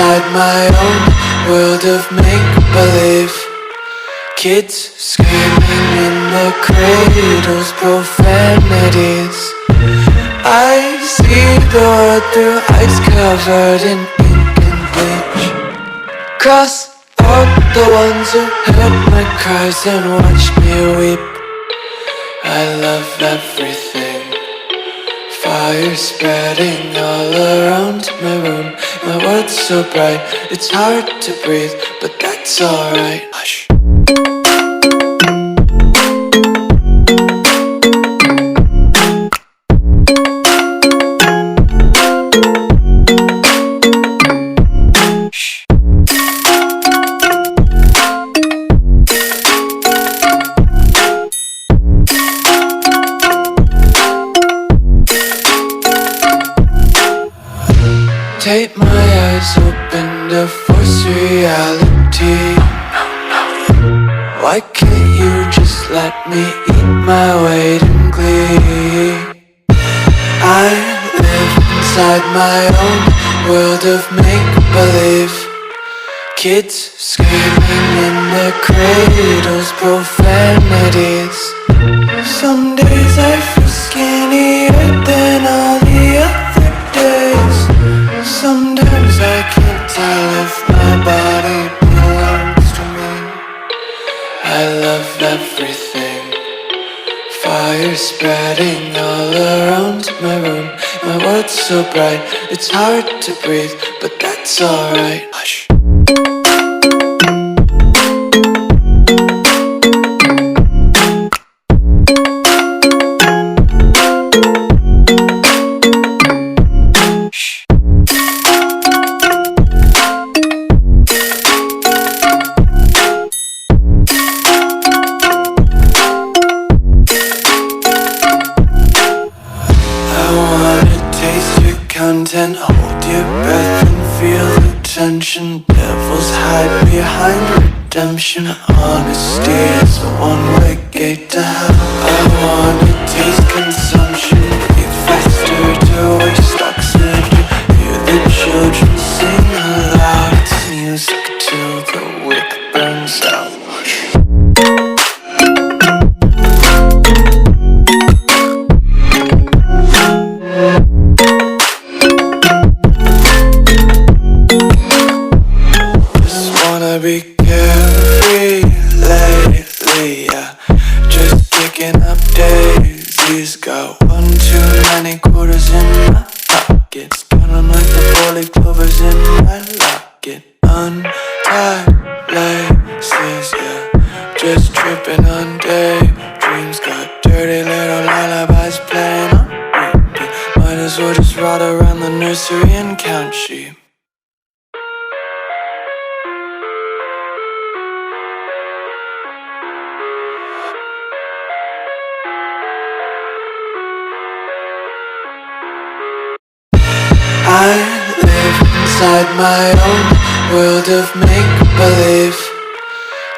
inside my own world of make-believe. Kids screaming in the cradles, profanities. I see the world through eyes covered in ink and bleach. Cross out the ones who heard my cries and watched me weep. I love everything. Fire spreading all around my room. My world's so bright, it's hard to breathe, but that's alright. Hush. Take my eyes open to force reality. Why can't you just let me eat my weight in glee? I live inside my own world of make-believe. Kids screaming in their cradles, profanities. Some days I feel skinnier than all the other days. Sometimes I can't tell if my body belongs to me. I love everything. Fire spreading all around my room. My world's so bright, it's hard to breathe, but that's alright. Hush. Content, hold your breath and feel the tension. Devils hide behind redemption. Honesty is a one-way gate to hell. I wanna taste consumption, breathe faster to waste oxygen. Hear the children sing aloud. It's music till the wick burns out. Be carefree lately, yeah. Just picking up daisies. Got one too many quarters in my pockets. Count 'em like the 4-leaf clovers in my locket. Untied laces, yeah. Just tripping on daydreams. Got dirty little lullabies playing on repeat. Might as well just ride around the nursery and count sheep. I live inside my own world of make-believe.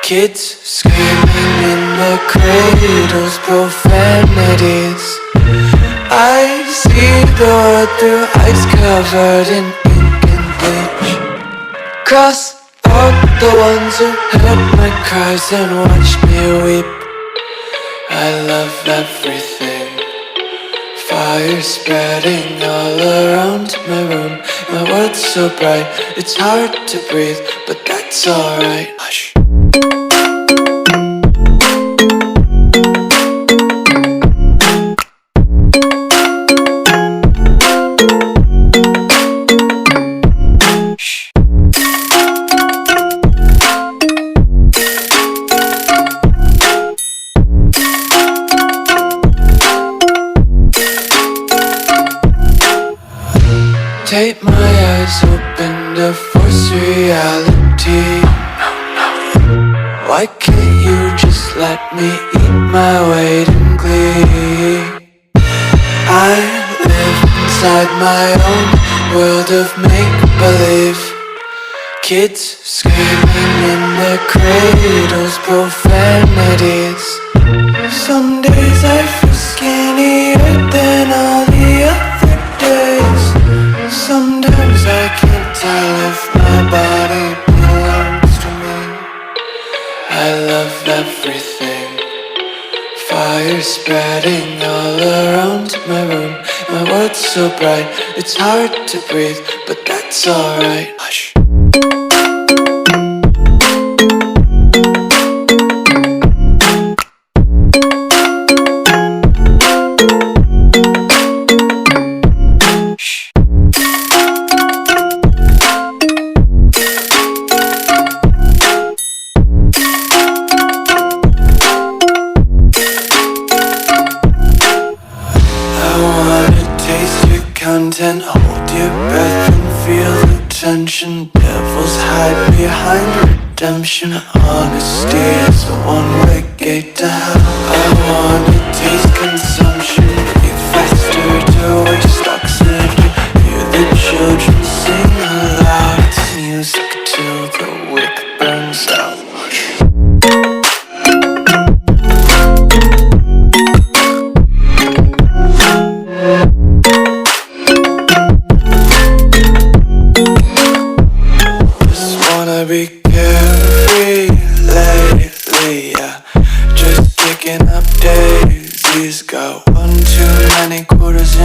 Kids screaming in the cradles, profanities. I see the world through eyes covered in ink and bleach. Cross out the ones who heard my cries and watched me weep. I love everything. Fire spreading all around my room. My world's so bright, it's hard to breathe, but that's alright. Hush. Take my eyes open to force reality. Why can't you just let me eat my weight in glee? I live inside my own world of make-believe. Kids screaming in their cradles, profanities. Some days I feel skinnier than all the other days. Sometimes I can't tell if my body belongs to me. I love everything. Fire spreading all around my room. My world's so bright, it's hard to breathe, but that's alright. Hush. Content, hold your breath and feel the tension. Devils hide behind redemption. Honesty is a one-way gate to hell. I wanna taste consumption. Breathe faster to waste oxygen. Hear the children sing aloud. It's music till the wick burns out. Be carefree lately, yeah. Just picking up daisies. Got one too many quarters